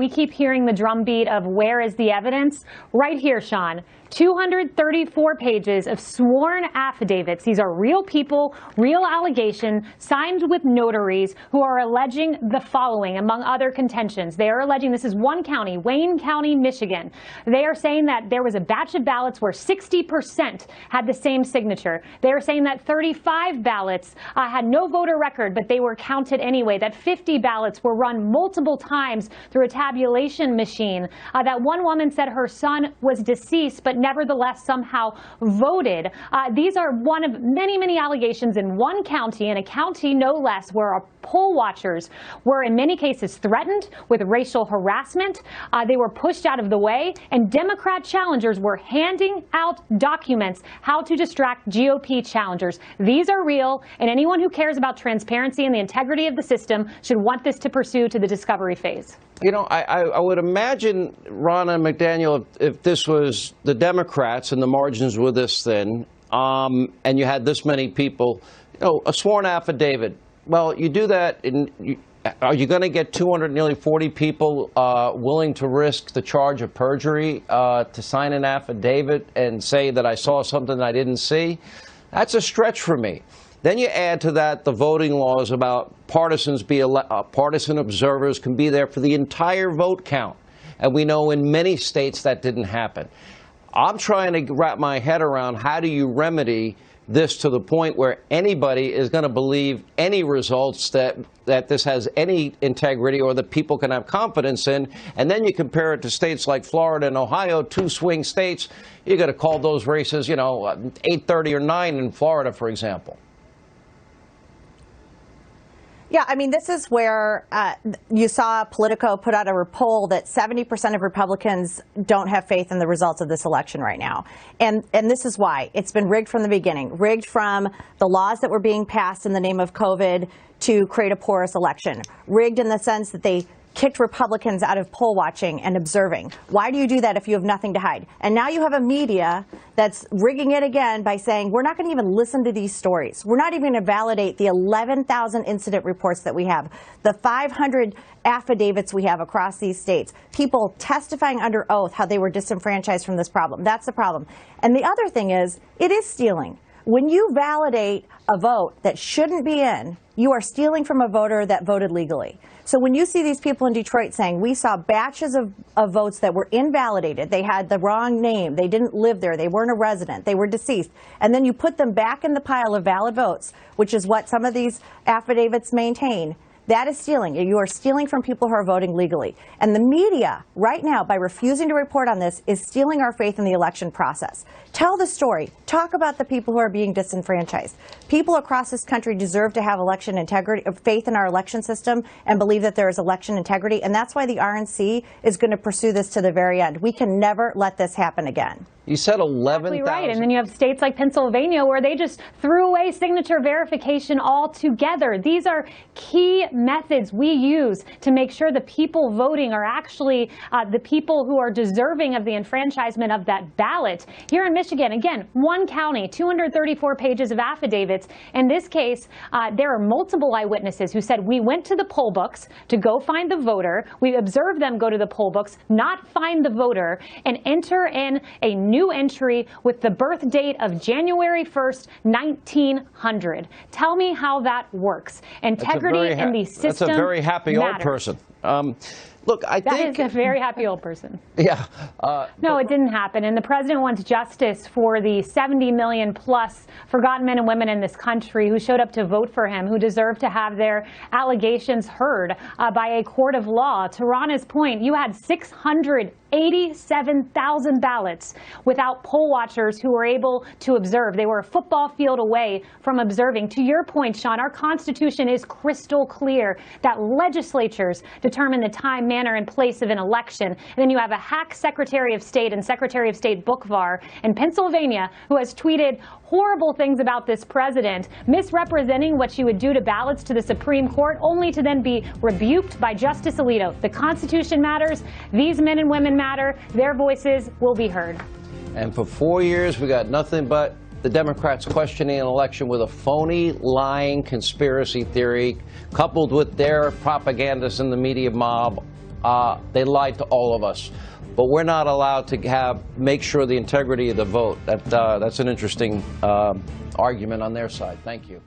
we keep hearing the drumbeat of where is the evidence? Right here, Sean. 234 pages of sworn affidavits. These are real people, real allegations, signed with notaries who are alleging the following, among other contentions. They are alleging, this is one county, Wayne County, Michigan. They are saying that there was a batch of ballots where 60% had the same signature. They are saying that 35 ballots had no voter record, but they were counted anyway, that 50 ballots were run multiple times through a tabulation machine, that one woman said her son was deceased, but nevertheless somehow voted. These are one of many, many allegations in one county, in a county no less, where our poll watchers were in many cases threatened with racial harassment. They were pushed out of the way, and Democrat challengers were handing out documents how to distract GOP challengers. These are real, and anyone who cares about transparency and the integrity of the system should want this to pursue to the discovery phase. You know, I would imagine, Ronna McDaniel, if this was the Democrats and the margins were this thin, and you had this many people, you know, a sworn affidavit. Well, you do that, and are you going to get 240 people willing to risk the charge of perjury to sign an affidavit and say that I saw something I didn't see? That's a stretch for me. Then you add to that the voting laws about partisan observers can be there for the entire vote count. And we know in many states that didn't happen. I'm trying to wrap my head around how do you remedy this to the point where anybody is going to believe any results that this has any integrity or that people can have confidence in. And then you compare it to states like Florida and Ohio, two swing states. You got to call those races, you know, 8:30 or 9 in Florida, for example. Yeah, I mean, this is where you saw Politico put out a poll that 70% of Republicans don't have faith in the results of this election right now. And this is why. It's been rigged from the beginning. Rigged from the laws that were being passed in the name of COVID to create a porous election. Rigged in the sense that they kicked Republicans out of poll watching and observing. Why do you do that if you have nothing to hide? And now you have a media that's rigging it again by saying, we're not going to even listen to these stories. We're not even going to validate the 11,000 incident reports that we have, the 500 affidavits we have across these states, people testifying under oath how they were disenfranchised from this problem. That's the problem. And the other thing is, it is stealing. When you validate a vote that shouldn't be in, you are stealing from a voter that voted legally. So when you see these people in Detroit saying, we saw batches of votes that were invalidated, they had the wrong name, they didn't live there, they weren't a resident, they were deceased, and then you put them back in the pile of valid votes, which is what some of these affidavits maintain, that is stealing. You are stealing from people who are voting legally. And the media, right now, by refusing to report on this, is stealing our faith in the election process. Tell the story. Talk about the people who are being disenfranchised. People across this country deserve to have election integrity, faith in our election system, and believe that there is election integrity. And that's why the RNC is going to pursue this to the very end. We can never let this happen again. You said 11,000. Exactly right. And then you have states like Pennsylvania where they just threw away signature verification altogether. These are key methods we use to make sure the people voting are actually the people who are deserving of the enfranchisement of that ballot. Here in Michigan, again, one county, 234 pages of affidavits. In this case, there are multiple eyewitnesses who said we went to the poll books to go find the voter. We observed them go to the poll books, not find the voter, and enter in a new entry with the birth date of January 1st, 1900. Tell me how that works. Integrity in the system That's a very happy matters. old person. Look, I think... That is a very happy old person. Yeah. No, it didn't happen. And the president wants justice for the 70 million plus forgotten men and women in this country who showed up to vote for him, who deserve to have their allegations heard by a court of law. To Rana's point, you had 687,000 ballots without poll watchers who were able to observe. They were a football field away from observing. To your point, Sean, our Constitution is crystal clear that legislatures determine the time, manner, and place of an election. And then you have a hack Secretary of State and Secretary of State Bookvar in Pennsylvania who has tweeted horrible things about this president, misrepresenting what she would do to ballots to the Supreme Court, only to then be rebuked by Justice Alito. The Constitution matters. These men and women matter. Their voices will be heard. And for 4 years, we got nothing but the Democrats questioning an election with a phony, lying conspiracy theory, coupled with their propagandists in the media mob, They lied to all of us. But we're not allowed to make sure the integrity of the vote. That's an interesting argument on their side. Thank you.